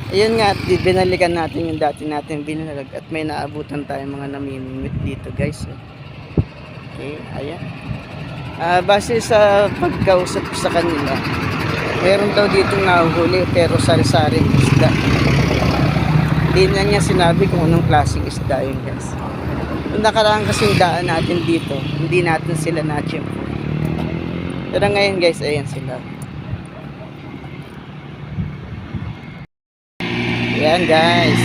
Ayun nga, binalikan natin yung dati natin binalag at may naabutan tayong mga namimingwit dito guys. Okay, ayan. Base sa pagkausap ko sa kanila, meron daw ditong nahuhuli pero sari-saring isda. Hindi na niya sinabi kung anong klaseng isda yun guys. Nung nakaraan kasing daan natin dito, hindi natin sila na-chimpo. Pero ngayon guys, ayan sila. Ayan guys.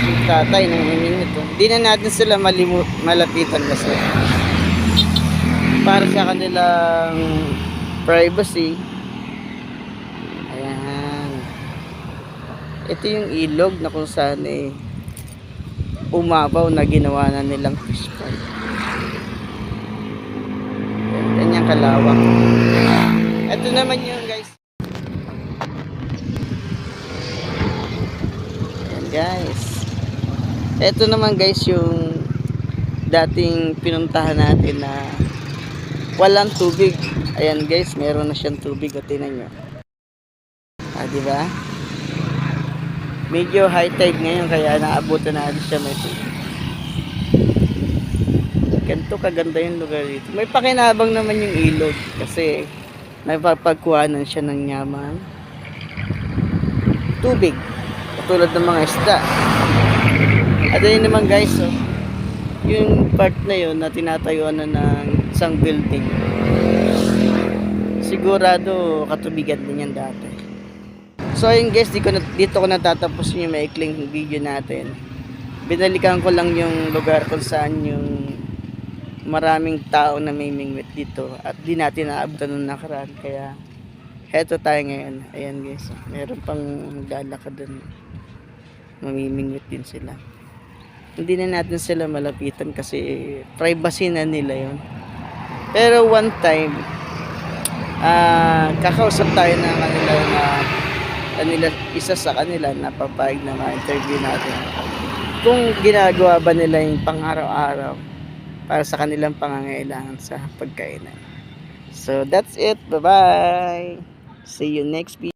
Yung tatay nanginginig ito. Hindi na natin sila malapitan kasi para sa kanilang privacy. Ayan. Ito yung ilog na kung saan umabaw na ginawa na nilang fish pond. Ganyan kalawak. Ito naman yung guys. Ayan guys. Ito naman guys yung dating pinuntahan natin na walang tubig. Ayan guys, meron na siyang tubig. O tingnan nyo. Diba? Medyo high tide ngayon kaya naabutan na siya may tubig. Ganito kaganda yung lugar dito. May pakinabang naman yung ilog kasi napapagkuhanan siya ng yaman tubig katulad ng mga isda. At yun naman guys, yung part na yun na tinatayuan na ng isang building, sigurado katubigan din yan dati. So ayun guys, dito ko natatapusin yung maikling video natin. Binalikan ko lang yung lugar kung saan yung maraming tao na may mingwit dito at di natin naabutan nung nakaraan, kaya heto tayo ngayon. Ayan guys, meron pang maglalakad dun, mamimingwit din sila. Hindi na natin sila malapitan kasi privacy na nila yon. Pero one time kakausap tayo ng kanila, isa sa kanila napapayag na ma-interview natin kung ginagawa ba nila yung pang-araw-araw para sa kanilang pangangailangan sa pagkainan. So that's it. Bye bye. See you next video.